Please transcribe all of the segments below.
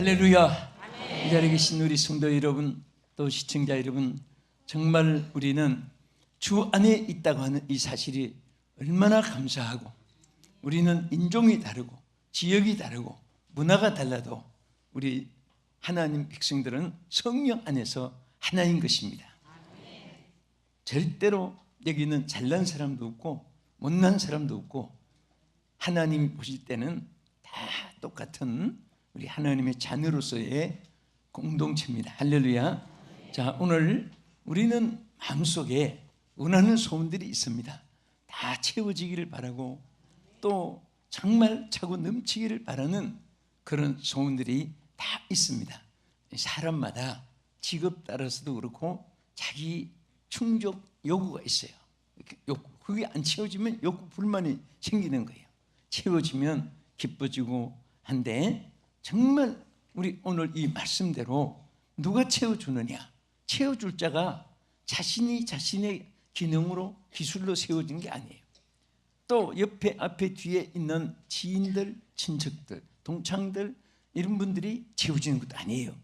할렐루야. 이 자리에 계신 우리 성도 여러분, 또 시청자 여러분, 정말 우리는 주 안에 있다고 하는 이 사실이 얼마나 감사하고, 우리는 인종이 다르고 지역이 다르고 문화가 달라도 우리 하나님 백성들은 성령 안에서 하나인 것입니다. 절대로 여기는 잘난 사람도 없고 못난 사람도 없고, 하나님 보실 때는 다 똑같은 우리 하나님의 자녀로서의 공동체입니다. 할렐루야. 자, 오늘 우리는 마음속에 원하는 소원들이 있습니다. 다 채워지기를 바라고, 또 정말 차고 넘치기를 바라는 그런 소원들이 다 있습니다. 사람마다 직업 따라서도 그렇고 자기 충족 요구가 있어요. 그게 안 채워지면 욕구 불만이 생기는 거예요. 채워지면 기뻐지고 한데, 정말 우리 오늘 이 말씀대로 누가 채워주느냐? 채워줄 자가 자신이 자신의 기능으로 기술로 세워진 게 아니에요. 또 옆에 앞에 뒤에 있는 지인들, 친척들, 동창들, 이런 분들이 채워지는 것도 아니에요.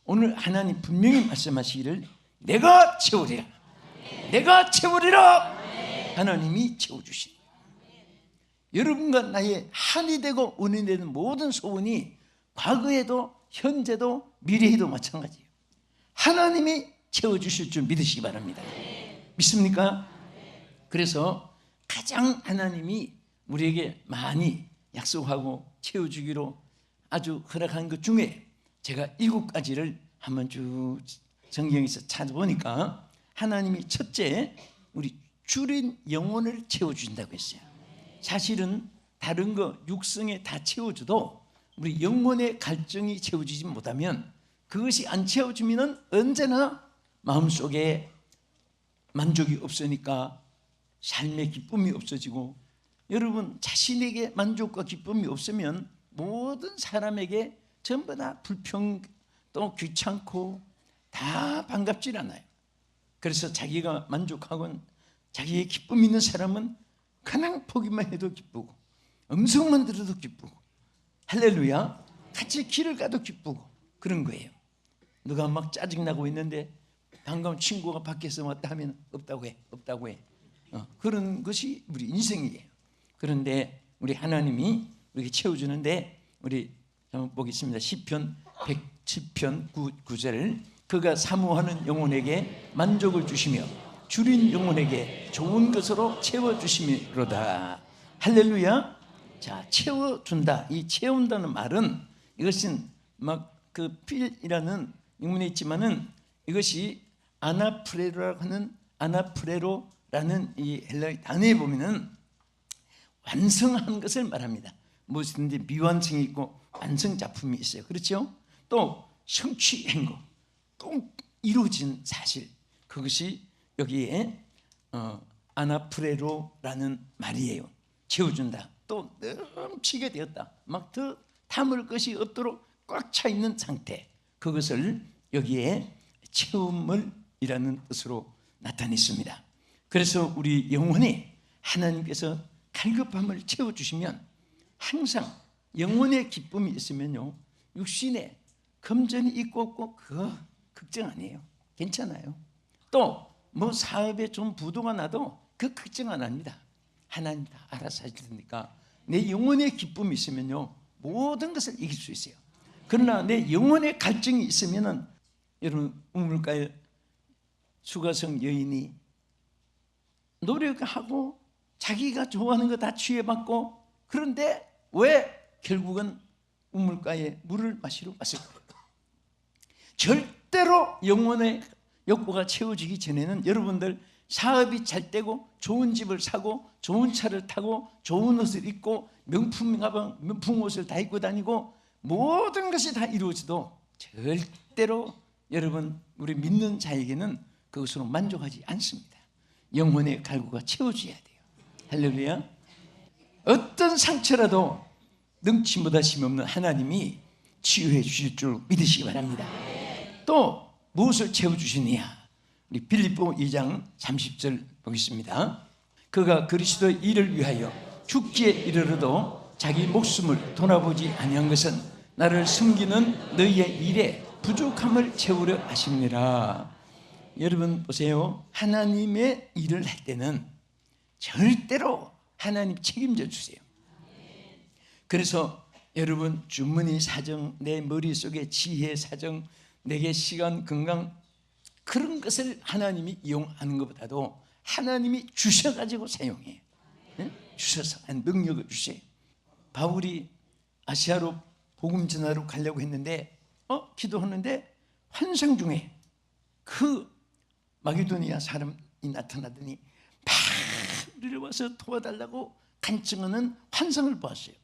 오늘 하나님 분명히 말씀하시기를 내가 채우리라, 내가 채우리라. 하나님이 채워주신 여러분과 나의 한이 되고 은이 되는 모든 소원이 과거에도 현재도 미래에도 마찬가지예요. 하나님이 채워주실 줄 믿으시기 바랍니다. 믿습니까? 그래서 가장 하나님이 우리에게 많이 약속하고 채워주기로 아주 허락한 것 중에 제가 7가지를 한번 쭉 성경에서 찾아보니까, 하나님이 첫째 우리 주린 영혼을 채워주신다고 했어요. 사실은 다른 거 육성에 다 채워줘도 우리 영혼의 갈증이 채워지지 못하면, 그것이 안 채워지면 언제나 마음속에 만족이 없으니까 삶의 기쁨이 없어지고, 여러분 자신에게 만족과 기쁨이 없으면 모든 사람에게 전부 다 불평, 또 귀찮고 다 반갑질 않아요. 그래서 자기가 만족하고 자기의 기쁨 있는 사람은 그냥 보기만 해도 기쁘고, 음성만 들어도 기쁘고, 할렐루야, 같이 길을 가도 기쁘고 그런 거예요. 누가 막 짜증나고 있는데 반가운 친구가 밖에서 왔다 하면 없다고 해. 그런 것이 우리 인생이에요. 그런데 우리 하나님이 우리에게 채워주는데, 우리 한번 보겠습니다. 시편 110편 9절, 그가 사모하는 영혼에게 만족을 주시며 줄인 영혼에게 좋은 것으로 채워주심이로다. 할렐루야. 자, 채워준다. 이 채운다는 말은, 이것은 막 그 필이라는 영문에 있지만은, 이것이 아나프레로라고 하는, 아나프레로라는 이 헬라어 단어에 보면은 완성한 것을 말합니다. 무엇이든지 미완성이 있고 완성 작품이 있어요. 그렇죠? 또 성취한 거, 꼭 이루어진 사실, 그것이 여기에 아나프레로라는 말이에요. 채워준다. 또 넘치게 되었다. 막 더 담을 것이 없도록 꽉 차 있는 상태, 그것을 여기에 채움을이라는 뜻으로 나타냈습니다. 그래서 우리 영혼이 하나님께서 갈급함을 채워주시면, 항상 영혼의 기쁨이 있으면요, 육신에 금전이 있고 없고 그거 걱정 아니에요. 괜찮아요. 또 뭐 사업에 좀 부도가 나도 그 걱정 안 합니다. 하나님 다 알아서 하실 테니까. 내 영혼의 기쁨이 있으면요, 모든 것을 이길 수 있어요. 그러나 내 영혼의 갈증이 있으면은, 여러분 우물가에 수가성 여인이 노력하고 자기가 좋아하는 거 다 취해받고, 그런데 왜 결국은 우물가에 물을 마시러 왔을 거예요. 절대로 영혼의 욕구가 채워지기 전에는 여러분들 사업이 잘 되고 좋은 집을 사고 좋은 차를 타고 좋은 옷을 입고 명품 가방, 명품 옷을 다 입고 다니고 모든 것이 다 이루어져도 절대로 여러분 우리 믿는 자에게는 그것으로 만족하지 않습니다. 영혼의 갈구가 채워져야 돼요. 할렐루야. 어떤 상처라도 능치 못하심이 없는 하나님이 치유해 주실 줄 믿으시기 바랍니다. 또 무엇을 채워주시느냐? 우리 빌립보 2장 30절 보겠습니다. 그가 그리스도의 일을 위하여 죽기에 이르러도 자기 목숨을 돌아보지 아니한 것은 나를 숨기는 너희의 일에 부족함을 채우려 하십니다. 여러분 보세요. 하나님의 일을 할 때는 절대로 하나님 책임져 주세요. 그래서 여러분 주머니 사정, 내 머릿속에 지혜 사정, 내게 시간, 건강, 그런 것을 하나님이 이용하는 것보다도 하나님이 주셔가지고 사용해요. 네? 주셔서 능력을 주세요. 바울이 아시아로 복음 전하러 가려고 했는데 기도하는데 환상 중에 그 마게도니아 사람이 나타나더니 막 내려와서 도와달라고 간증하는 환상을 보았어요.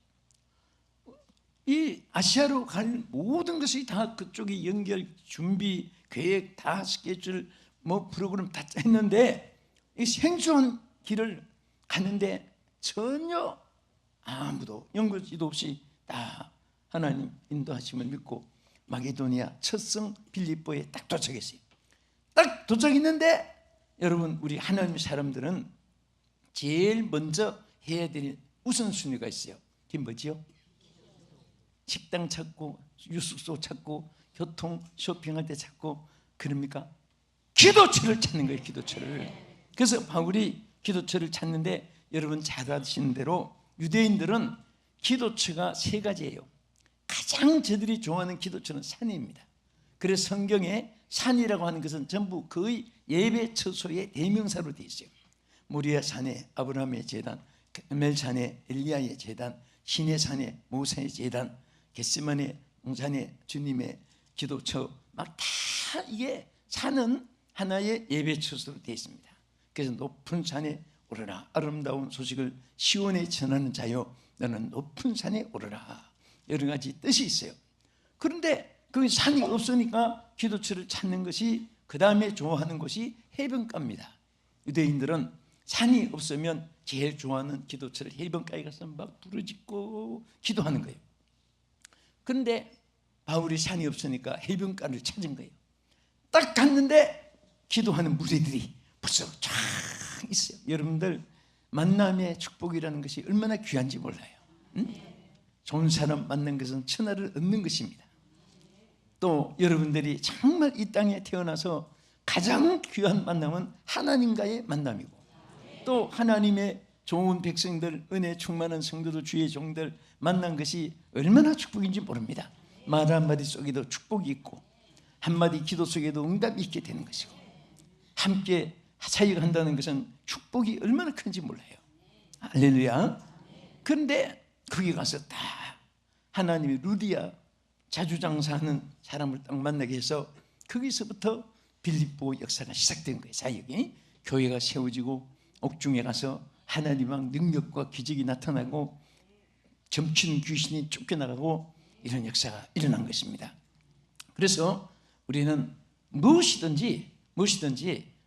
이 아시아로 갈 모든 것이 다 그쪽이 연결, 준비, 계획, 다 스케줄, 프로그램 다 했는데 이 생소한 길을 가는데 전혀 아무도 연고지도 없이 다 하나님 인도하심을 믿고 마게도니아 첫성 빌립보에 딱 도착했어요. 딱 도착했는데 여러분 우리 하나님 사람들은 제일 먼저 해야 될 우선순위가 있어요. 그게 뭐지요? 식당 찾고 유숙소 찾고 교통 쇼핑할 때 찾고 그럽니까? 기도처를 찾는 거예요. 기도처를. 그래서 바울이 기도처를 찾는데 여러분 잘 아시는 대로 유대인들은 기도처가 세 가지예요. 가장 저들이 좋아하는 기도처는 산입니다. 그래서 성경에 산이라고 하는 것은 전부 거의 예배 처소의 대명사로 되어 있어요. 모리아 산에 아브라함의 제단, 멜 산에 엘리야의 제단, 시내 산에 모세의 제단, 겟세마네 동산에 주님의 기도처, 막 다 이게 산은 하나의 예배 처소로 되어 있습니다. 그래서 높은 산에 오르라, 아름다운 소식을 시온에 전하는 자여 너는 높은 산에 오르라, 여러 가지 뜻이 있어요. 그런데 그 산이 없으니까 기도처를 찾는 것이, 그 다음에 좋아하는 것이 해변가입니다. 유대인들은 산이 없으면 제일 좋아하는 기도처를 해변가에 가서 막 부르짖고 기도하는 거예요. 그런데 바울이 산이 없으니까 해변가를 찾은 거예요. 딱 갔는데 기도하는 무리들이 벌써 쫙 있어요. 여러분들 만남의 축복이라는 것이 얼마나 귀한지 몰라요. 응? 좋은 사람 만난 것은 천하를 얻는 것입니다. 또 여러분들이 정말 이 땅에 태어나서 가장 귀한 만남은 하나님과의 만남이고, 또 하나님의 좋은 백성들, 은혜 충만한 성도들, 주의 종들 만난 것이 얼마나 축복인지 모릅니다. 말 한마디 속에도 축복이 있고 한마디 기도 속에도 응답이 있게 되는 것이고, 함께 사역한다는 것은 축복이 얼마나 큰지 몰라요. 할렐루야. 그런데 거기 가서 딱 하나님이 루디아 자주장사하는 사람을 딱 만나게 해서 거기서부터 빌립보 역사가 시작된 거예요. 사역이, 교회가 세워지고 옥중에 가서 하나님의 능력과 기적이 나타나고 점치는 귀신이 쫓겨나가고 이런 역사가 일어난 것입니다. 그래서 우리는 무엇이든지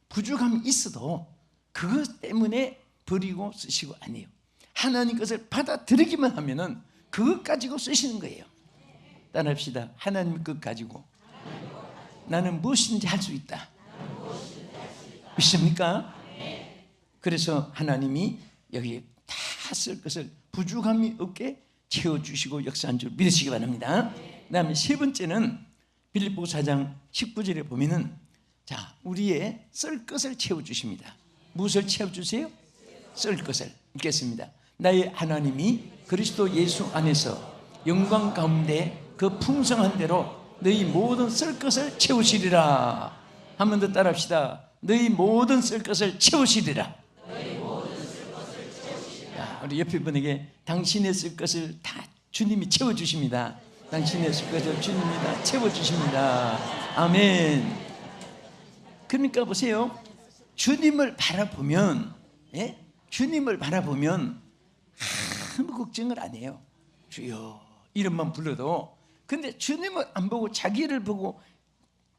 부족함이 있어도 그것 때문에 버리고 쓰시고 아니에요. 하나님 것을 받아들이기만 하면은 그것 가지고 쓰시는 거예요. 따라합시다. 하나님 것 가지고 나는 무엇이든지 할 수 있다. 믿습니까? 그래서 하나님이 여기 다 쓸 것을 부족함이 없게 채워주시고 역사한 줄 믿으시기 바랍니다. 그 다음에 세 번째는 빌립보 4장 19절에 보면은 자, 우리의 쓸 것을 채워주십니다. 무엇을 채워주세요? 쓸 것을. 읽겠습니다. 나의 하나님이 그리스도 예수 안에서 영광 가운데 그 풍성한 대로 너희 모든 쓸 것을 채우시리라. 한 번 더 따라합시다. 너희 모든 쓸 것을 채우시리라. 자, 우리 옆에 분에게 당신의 쓸 것을 다 주님이 채워주십니다. 당신의 쓸 것을 주님이 다 채워주십니다. 아멘. 그러니까 보세요. 주님을 바라보면, 주님을 바라보면 아무 걱정을 안 해요. 주여 이름만 불러도. 근데 주님을 안 보고 자기를 보고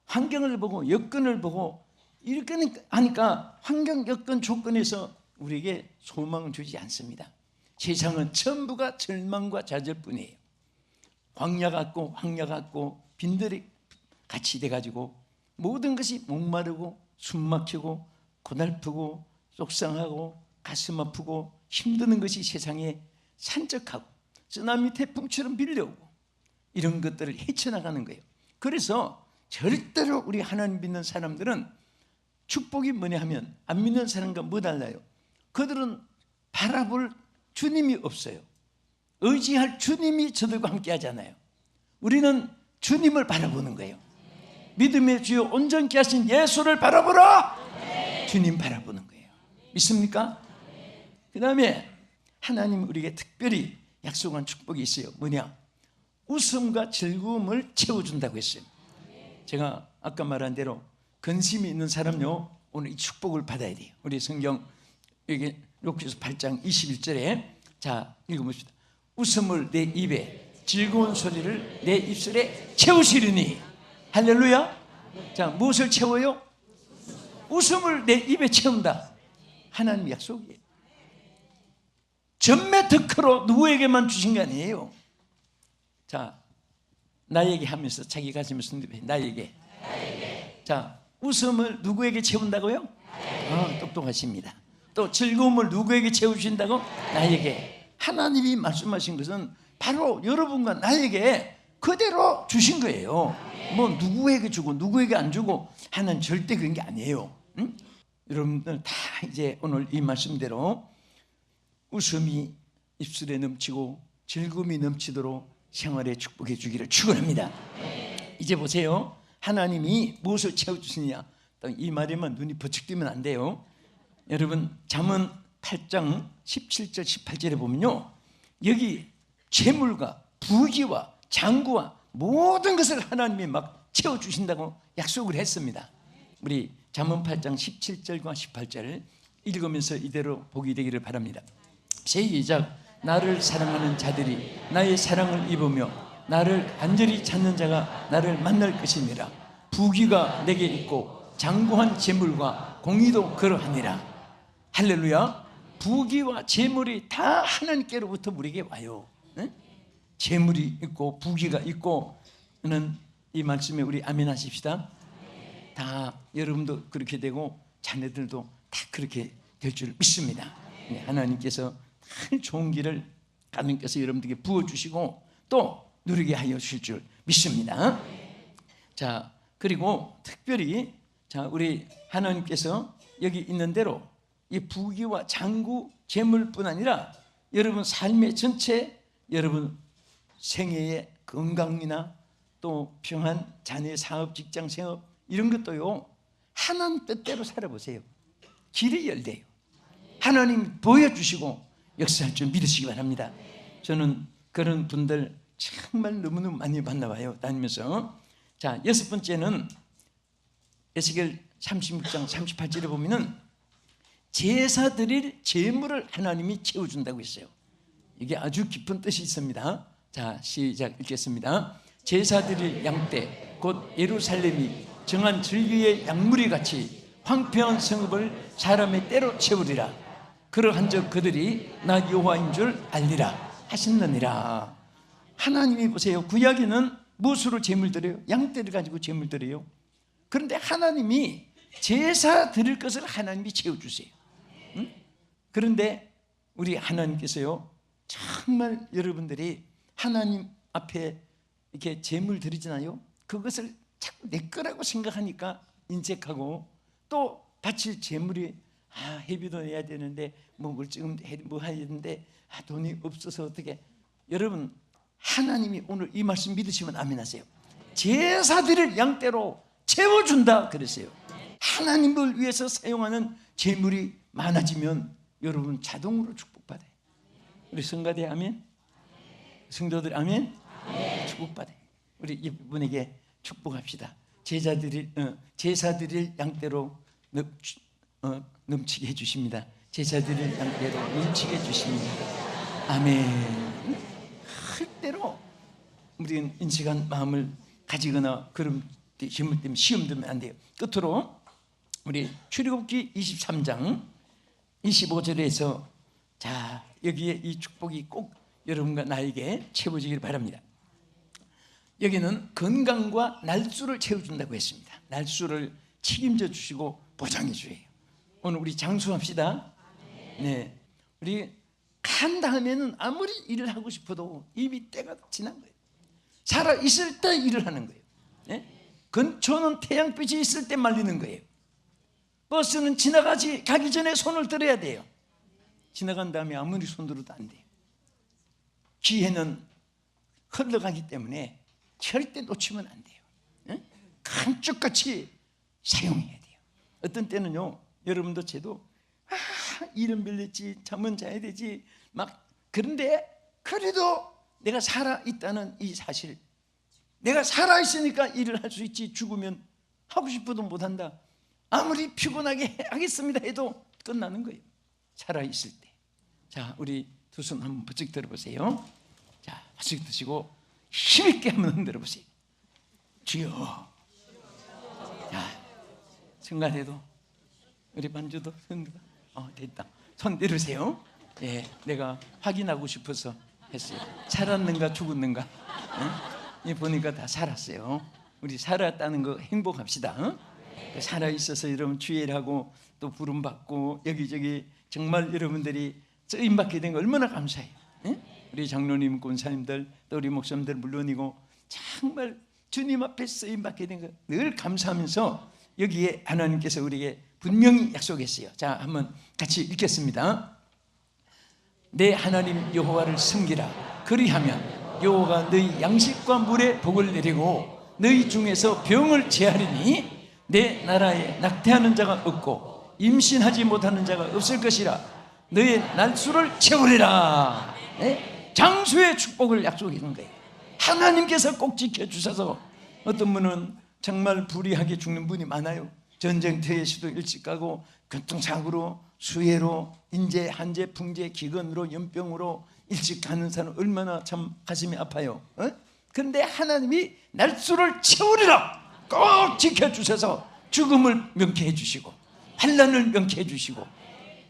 환경을 보고 여건을 보고 이렇게 하니까 환경, 여건, 조건에서 우리에게 소망을 주지 않습니다. 세상은 전부가 절망과 좌절뿐이에요. 광야 같고 황야 같고 빈들이 같이 돼가지고 모든 것이 목마르고 숨막히고 고달프고 속상하고 가슴 아프고 힘드는 것이 세상에 산적하고 쓰나미 태풍처럼 밀려오고 이런 것들을 헤쳐나가는 거예요. 그래서 절대로 우리 하나님 믿는 사람들은 축복이 뭐냐 하면 안 믿는 사람과 뭐 달라요? 그들은 바라볼 주님이 없어요. 의지할 주님이 저들과 함께 하잖아요. 우리는 주님을 바라보는 거예요. 믿음의 주요 온전케 하신 예수를 바라보라. 주님 바라보는 거예요. 믿습니까? 그 다음에 하나님 우리에게 특별히 약속한 축복이 있어요. 뭐냐? 웃음과 즐거움을 채워준다고 했어요. 제가 아까 말한 대로 근심이 있는 사람요, 오늘 이 축복을 받아야 돼요. 우리 성경 여기 록기서 8장 21절에 자 읽어봅시다. 웃음을 내 입에, 즐거운 소리를 내 입술에 채우시리니. 할렐루야. 자, 무엇을 채워요? 웃음을 내 입에 채운다. 하나님 약속이에요. 전매 특허로 누구에게만 주신 게 아니에요. 자, 나에게 하면서 자기 가슴을 손들어 나에게. 자, 웃음을 누구에게 채운다고요? 똑똑하십니다. 또 즐거움을 누구에게 채우신다고? 나에게. 하나님이 말씀하신 것은 바로 여러분과 나에게 그대로 주신 거예요. 뭐 누구에게 주고 누구에게 안 주고 하는 절대 그런 게 아니에요. 응? 여러분들 다 이제 오늘 이 말씀대로 웃음이 입술에 넘치고 즐거움이 넘치도록 생활에 축복해 주기를 축원합니다. 이제 보세요. 하나님이 무엇을 채워주시느냐, 이 말에만 눈이 번쩍 뜨면 안 돼요. 여러분 잠언 8장 17절 18절에 보면요, 여기 재물과 부귀와 장구와 모든 것을 하나님이 막 채워주신다고 약속을 했습니다. 우리 잠언 8장 17절과 18절을 읽으면서 이대로 보게 되기를 바랍니다. 시작. 나를 사랑하는 자들이 나의 사랑을 입으며 나를 간절히 찾는 자가 나를 만날 것이니라. 부귀가 내게 있고 장구한 재물과 공의도 그러하니라. 할렐루야. 부귀와 재물이 다 하나님께로부터 우리에게 와요. 네? 재물이 있고 부귀가 있고 는 이 말씀에 우리 아멘 하십시다. 다 여러분도 그렇게 되고 자녀들도 다 그렇게 될 줄 믿습니다. 네, 하나님께서 큰 좋은 길을 하나님께서 여러분들에게 부어주시고 또 누리게 하여 주실 줄 믿습니다. 자, 그리고 특별히 자, 우리 하나님께서 여기 있는 대로 이 부귀와 장구 재물뿐 아니라 여러분 삶의 전체, 여러분 생애의 건강이나 또 평안, 자녀의 사업, 직장 생업 이런 것도요, 하나님 뜻대로 살아보세요. 길이 열려요. 하나님 보여주시고 역사할 줄 믿으시기 바랍니다. 저는 그런 분들 정말 너무너무 많이 만나봐요, 다니면서. 자, 여섯 번째는 에스겔 36장 38절에 보면은 제사 드릴 재물을 하나님이 채워준다고 했어요. 이게 아주 깊은 뜻이 있습니다. 자, 시작 읽겠습니다. 제사 드릴 양떼 곧 예루살렘이 정한 즐기의 양무리 같이 황폐한 성읍을 사람의 때로 채우리라. 그러한즉 그들이 나 여호와인 줄 알리라 하셨느니라. 하나님이 보세요. 구약에는 무엇으로 제물 드려요? 양떼를 가지고 제물 드려요. 그런데 하나님이 제사 드릴 것을 하나님이 채워주세요. 응? 그런데 우리 하나님께서요, 정말 여러분들이 하나님 앞에 이렇게 제물 드리잖아요. 그것을 자꾸 내 거라고 생각하니까 인색하고, 또 바칠 제물이 회비도 내야 되는데 뭐 물증 뭐 해야 되는데 돈이 없어서 어떻게. 여러분 하나님이 오늘 이 말씀 믿으시면 아멘하세요. 제사 드릴 양떼로 채워준다 그랬어요. 하나님을 위해서 사용하는 제물이 많아지면 여러분 자동으로 축복받아요. 우리 성가대 아멘, 성도들 아멘, 축복받아요. 우리 이분에게 축복합시다. 제사 드릴 양떼로 넘치게 해주십니다. 제사 드릴 양떼로 넘치게 해주십니다. 아멘. 절대로 우리는 인식한 마음을 가지거나 그런 힘을 때문에 시험 들면 안 돼요. 끝으로 우리 출애굽기 23장 25절에서 자, 여기에 이 축복이 꼭 여러분과 나에게 채워지길 바랍니다. 여기는 건강과 날수를 채워준다고 했습니다. 날수를 책임져 주시고 보장해 주세요. 오늘 우리 장수합시다. 네, 우리 간 다음에는 아무리 일을 하고 싶어도 이미 때가 지난 거예요. 살아 있을 때 일을 하는 거예요. 예? 건초는 태양빛이 있을 때 말리는 거예요. 버스는 가기 전에 손을 들어야 돼요. 지나간 다음에 아무리 손 들어도 안 돼요. 기회는 흘러가기 때문에 절대 놓치면 안 돼요. 예? 감쪽같이 사용해야 돼요. 어떤 때는요, 여러분도 저도 일은 밀렸지, 잠은 자야 되지 막, 그런데 그래도 내가 살아있다는 이 사실, 내가 살아있으니까 일을 할 수 있지, 죽으면 하고 싶어도 못한다, 아무리 피곤하게 하겠습니다 해도 끝나는 거예요. 살아있을 때. 자, 우리 두 손 한번 버쩍 들어보세요. 자, 버쩍 드시고 힘있게 한번 흔들어 보세요. 주여. 자, 순간에도 우리 반주도 흔들어. 됐다. 손 내리세요. 예, 내가 확인하고 싶어서 했어요. 살았는가 죽었는가. 예, 보니까 다 살았어요. 우리 살았다는 거 행복합시다. 살아 있어서 여러분 주일하고 또 부름 받고 여기저기 정말 여러분들이 쓰임 받게 된 거 얼마나 감사해요. 예? 우리 장로님, 권사님들, 또 우리 목사님들 물론이고 정말 주님 앞에 쓰임 받게 된 거 늘 감사하면서 여기에 하나님께서 우리에게 분명히 약속했어요. 자, 한번 같이 읽겠습니다. 내 하나님 여호와를 섬기라. 그리하면 여호와가 너희 양식과 물에 복을 내리고 너희 중에서 병을 제하리니 내 나라에 낙태하는 자가 없고 임신하지 못하는 자가 없을 것이라. 너의 날수를 채우리라. 네? 장수의 축복을 약속해 준 거예요. 하나님께서 꼭 지켜주셔서. 어떤 분은 정말 불의하게 죽는 분이 많아요. 전쟁터에서도 일찍 가고 교통사고로, 수해로, 인재, 한재, 풍재, 기근으로, 연병으로 일찍 가는 사람 얼마나 참 가슴이 아파요. 그런데 하나님이 날수를 채우리라 꼭 지켜주셔서 죽음을 명쾌해 주시고 환난을 명쾌해 주시고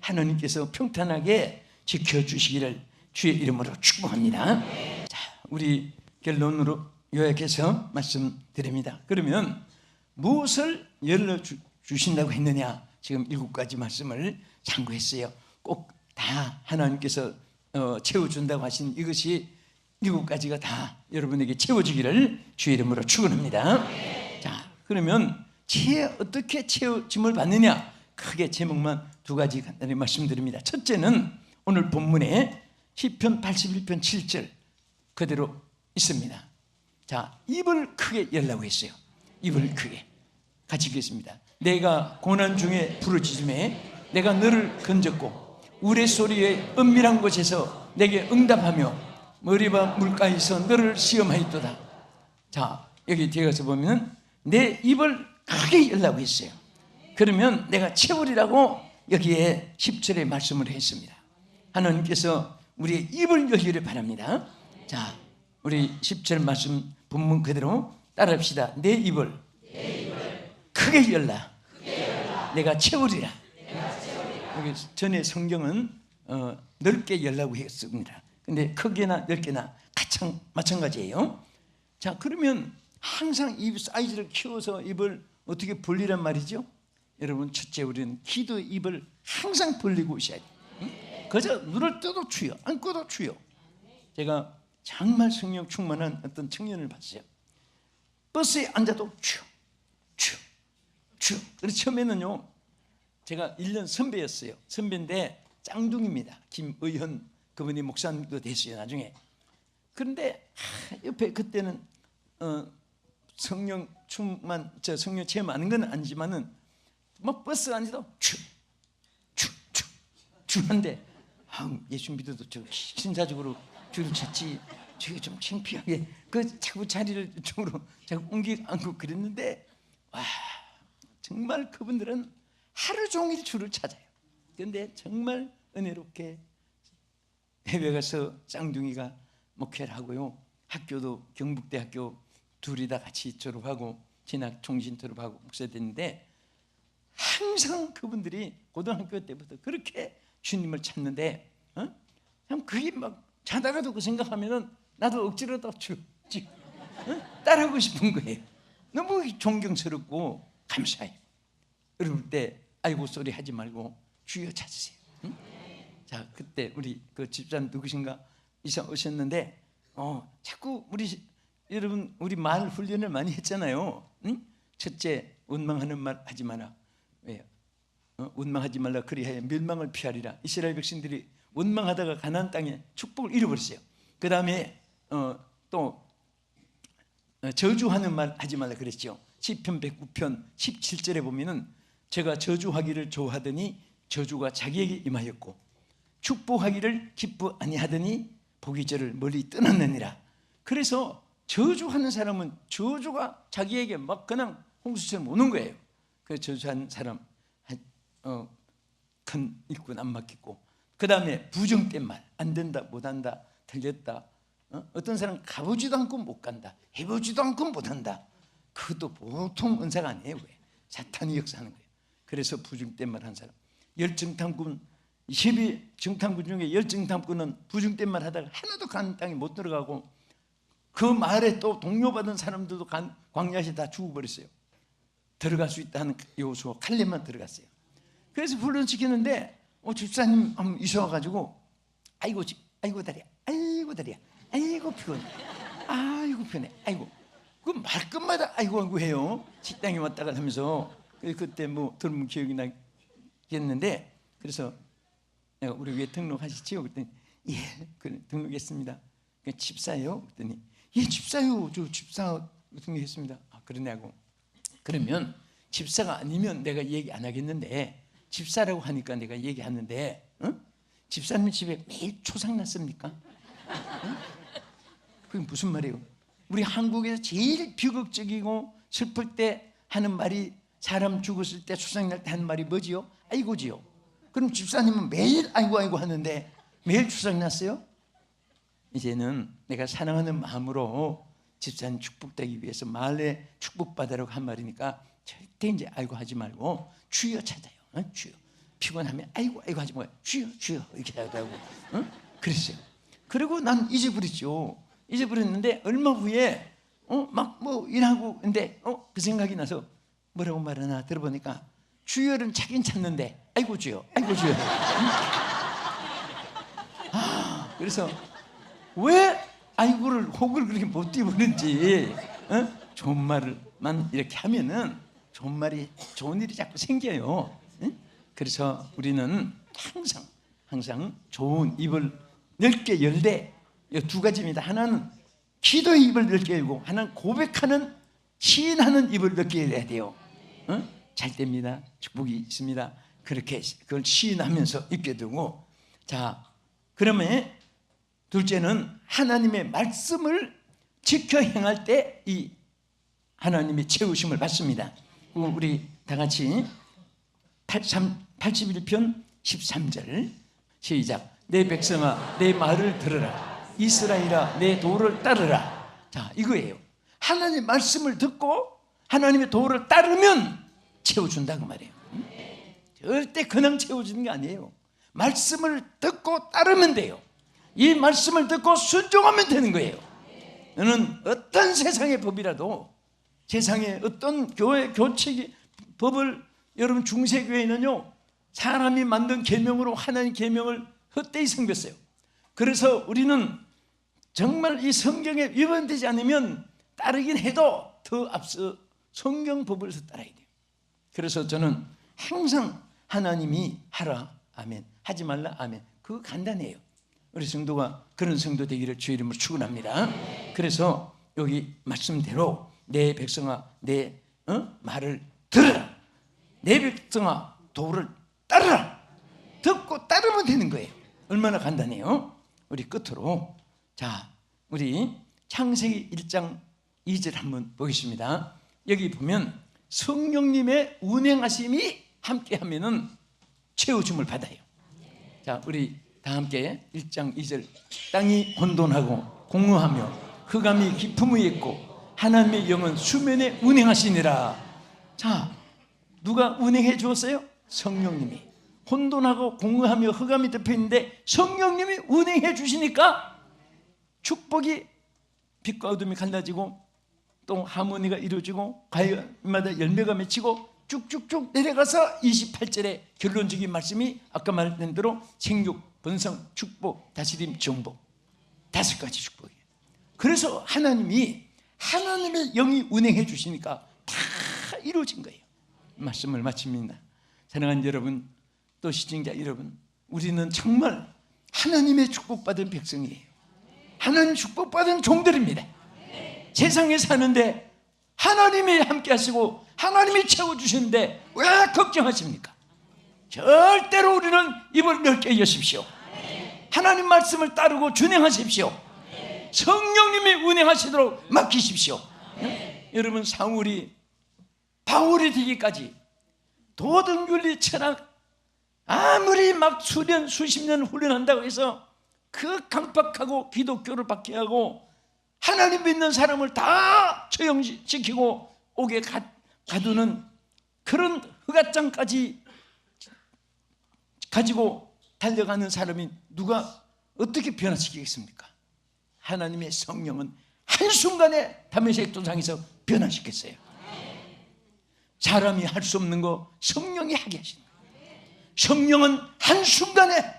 하나님께서 평탄하게 지켜주시기를 주의 이름으로 축복합니다. 자, 우리 결론으로 요약해서 말씀드립니다. 그러면 무엇을 열어주신다고 했느냐? 지금 7가지 말씀을 참고했어요. 꼭 다 하나님께서 채워준다고 하신 이것이 7가지가 다 여러분에게 채워지기를 주의 이름으로 축원합니다. 자, 그러면 어떻게 채워짐을 받느냐? 크게 제목만 2가지 간단히 말씀드립니다. 첫째는 오늘 본문에 시편 81편 7절 그대로 있습니다. 자, 입을 크게 열라고 했어요. 입을 크게. 같이 읽겠습니다. 내가 고난 중에 부르짖음에 내가 너를 건졌고 우레소리의 은밀한 곳에서 내게 응답하며 머리바 물가에서 너를 시험하였도다. 자, 여기 뒤에 가서 보면 내 입을 크게 열라고 했어요. 그러면 내가 채우리라고 여기에 10절에 말씀을 했습니다. 하나님께서 우리의 입을 열기를 바랍니다. 자, 우리 10절 말씀 본문 그대로 따라합시다. 내 입을 크게 열라. 내가 채우리라. 여기 전에 성경은 넓게 열라고 했습니다. 근데 크게나 넓게나 마찬가지예요. 자, 그러면 항상 입 사이즈를 키워서 입을 어떻게 벌리란 말이죠? 여러분, 첫째, 우리는 기도 입을 항상 벌리고 있어야 돼요. 응? 그저 눈을 떠도 추요, 안 꺼도 추요. 제가 정말 성령 충만한 어떤 청년을 봤어요. 버스에 앉아도 추. 그래서 처음에는요, 제가 1년 선배였어요. 선배인데 짱둥입니다. 김의현 그분이 목사님도 됐어요, 나중에. 그런데 옆에 그때는 성령 충만, 성령 체험 하는 건 아니지만은 뭐 버스 앉아도 추한데 예수 믿어도 저 신사적으로 줄을 쳤지. 저게 좀 창피하게 자꾸 자리를 이쪽으로 자꾸 옮기고 그랬는데, 와, 정말 그분들은 하루 종일 줄을 찾아요. 그런데 정말 은혜롭게 해외 가서 쌍둥이가 목회를 하고요. 학교도 경북대학교 둘이 다 같이 졸업하고 진학 종신 졸업하고 목사 됐는데, 항상 그분들이 고등학교 때부터 그렇게 주님을 찾는데, 그냥 그게 막 자다가도 그 생각하면은 나도 억지로도 따라하고 싶은 거예요. 너무 존경스럽고 감사해요. 그럴 때 아이고 소리 하지 말고 주여 찾으세요. 응? 자, 그때 우리 그 집사님 누구신가 이사 오셨는데 자꾸 우리 여러분 우리 말 훈련을 많이 했잖아요. 응? 첫째, 원망하는 말 하지 마라. 왜요? 원망하지 말라. 그리하여 멸망을 피하리라. 이스라엘 백성들이 원망하다가 가나안 땅에 축복을 잃어버렸어요. 그 다음에 또 저주하는 말 하지 말라 그랬죠. 시편 109편 17절에 보면은 제가 저주하기를 좋아하더니 저주가 자기에게 임하였고 축복하기를 기뻐 아니하더니 복이 저를 멀리 떠났느니라. 그래서 저주하는 사람은 저주가 자기에게 막 그냥 홍수처럼 오는 거예요. 그 저주한 사람 큰 일꾼 안 맡기고, 그 다음에 부정된 말, 안 된다, 못한다, 틀렸다. 어떤 사람은 가보지도 않고 못 간다, 해보지도 않고 못한다. 그것도 보통 은사가 아니에요. 왜? 사탄이 역사하는 거예요. 그래서 부정된 말 한 사람, 열정탐꾼 12정탐꾼 중에 열정탐꾼은 부정된 말 하다가 하나도 가나안 땅에 못 들어가고 그 말에 또 동료받은 사람들도 광야시 다 죽어버렸어요. 들어갈 수 있다는 요소 칼렙만 들어갔어요. 그래서 훈련시키는데 집사님 한번 이사 와가지고 아이고 다리야, 아이고 다리야, 아이고 피곤해, 아이고 편해, 아이고, 그 말끝마다 아이고 해요. 식당에 왔다가 하면서. 그때 뭐 들으면 기억이 나겠는데, 그래서 내가 우리 왜 등록하시지요? 그랬더니 예, 그래, 등록했습니다. 집사예요? 그랬더니 예, 집사요. 저 집사 등록했습니다. 아, 그러냐고. 그러면 집사가 아니면 내가 얘기 안 하겠는데, 집사라고 하니까 내가 얘기하는데, 집사님 집에 매일 초상 났습니까? 그게 무슨 말이에요? 우리 한국에서 제일 비극적이고 슬플 때 하는 말이, 사람 죽었을 때 초상 날 때 하는 말이 뭐지요? 아이고지요. 그럼 집사님은 매일 아이고 하는데 매일 초상 났어요? 이제는 내가 사랑하는 마음으로 집사님 축복되기 위해서 말에 축복받으라고 한 말이니까 절대 이제 아이고 하지 말고 주여 찾아요. 주여. 피곤하면 아이고 하지 말고 주여 이렇게 하다고. 그랬어요. 그리고 난 잊어버렸죠. 잊어버렸는데 얼마 후에 막 뭐 일하고 근데 그 생각이 나서 뭐라고 말하나 들어보니까 주여는 찾긴 찾는데 아이고 주여. 그래서 왜 아이고를 혹을 그렇게 못 띄우는지, 좋은 말만 이렇게 하면은 좋은 일이 자꾸 생겨요. 그래서 우리는 항상 좋은 입을 넓게 열되, 이 두 가지입니다. 하나는 기도의 입을 넓게 열고, 하나는 고백하는 시인하는 입을 넓게 열어야 돼요. 잘 됩니다. 축복이 있습니다. 그렇게 그걸 시인하면서 입게 되고, 자, 그러면 둘째는 하나님의 말씀을 지켜 행할 때 이 하나님의 채우심을 받습니다. 우리 다 같이 81편 13절 시작. 내 백성아 내 말을 들으라, 이스라엘아 내 도를 따르라. 자, 이거예요. 하나님의 말씀을 듣고 하나님의 도를 따르면 채워준다 그 말이에요. 절대 그냥 채워주는 게 아니에요. 말씀을 듣고 따르면 돼요. 이 말씀을 듣고 순종하면 되는 거예요. 너는 어떤 세상의 법이라도, 세상의 어떤 교회 교칙이 법을, 여러분 중세교회는요 사람이 만든 계명으로 하나님 계명을 헛되이 섬겼어요. 그래서 우리는 정말 이 성경에 위반되지 않으면 따르긴 해도 더 앞서 성경 법을 따라야 돼요. 그래서 저는 항상 하나님이 하라 아멘, 하지 말라 아멘, 그거 간단해요. 우리 성도가 그런 성도 되기를 주의 이름으로 축원합니다. 그래서 여기 말씀대로 내 백성아 내 말을 들으라, 내 백성아 도를 따르라. 듣고 따르면 되는 거예요. 얼마나 간단해요. 우리 끝으로 자, 우리 창세기 1장 2절 한번 보겠습니다. 여기 보면 성령님의 운행하심이 함께하면은 채워줌을 받아요. 자, 우리 다 함께 1장 2절. 땅이 혼돈하고 공허하며 흑암이 깊음 위에 있고 하나님의 영은 수면에 운행하시니라. 자, 누가 운행해 주었어요? 성령님이. 혼돈하고 공허하며 흑암이 덮여 있는데 성령님이 운행해 주시니까 축복이, 빛과 어둠이 갈라지고 또 하모니가 이루어지고 과일마다 열매가 맺히고 쭉쭉쭉 내려가서 28절에 결론적인 말씀이 아까 말했던 대로 생육, 번성, 축복, 다스림, 정복, 5가지 축복이에요. 그래서 하나님이 하나님의 영이 운행해 주시니까 다 이루어진 거예요. 말씀을 마칩니다. 사랑하는 여러분, 또 시청자 여러분, 우리는 정말 하나님의 축복받은 백성이에요. 하나님 축복받은 종들입니다. 세상에 사는데 하나님이 함께 하시고 하나님이 채워주시는데 왜 걱정하십니까? 절대로 우리는 입을 넓게 여십시오. 하나님 말씀을 따르고 준행하십시오. 성령님이 운행하시도록 맡기십시오. 여러분, 사울이 바울이 되기까지 도덕윤리 철학 아무리 막 수십 년 훈련한다고 해서 그 강박하고 기독교를 박해하고 하나님 믿는 사람을 다 처형시키고 옥에 가두는 그런 허가장까지 가지고 달려가는 사람이 누가 어떻게 변화시키겠습니까? 하나님의 성령은 한순간에 다메섹 도상에서 변화시켰어요. 사람이 할 수 없는 거 성령이 하게 하신 거예요. 성령은 한순간에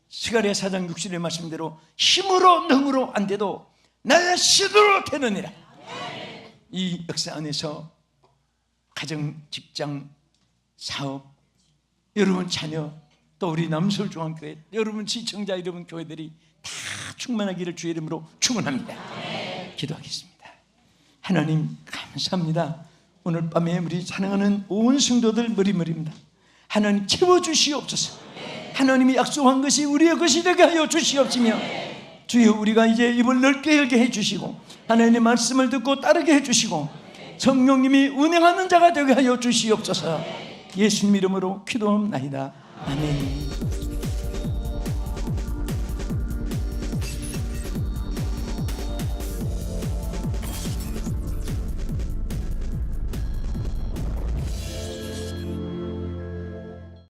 스가랴 4장 6절의 말씀대로 힘으로 능으로 안 돼도 나의 시도로 되느니라. 이 역사 안에서 가정, 직장, 사업, 여러분 자녀, 또 우리 남서울중앙교회, 여러분 시청자, 여러분 교회들이 다 충만하기를 주의 이름으로 축원합니다. 기도하겠습니다. 하나님 감사합니다. 오늘 밤에 우리 사랑하는 온 성도들 머리머리입니다. 하나님 채워주시옵소서. 하나님이 약속한 것이 우리의 것이 되게 하여 주시옵시며, 주여 우리가 이제 입을 넓게 열게 해주시고 하나님의 말씀을 듣고 따르게 해주시고 성령님이 운행하는 자가 되게 하여 주시옵소서. 예수님 이름으로 기도합나이다. 아멘.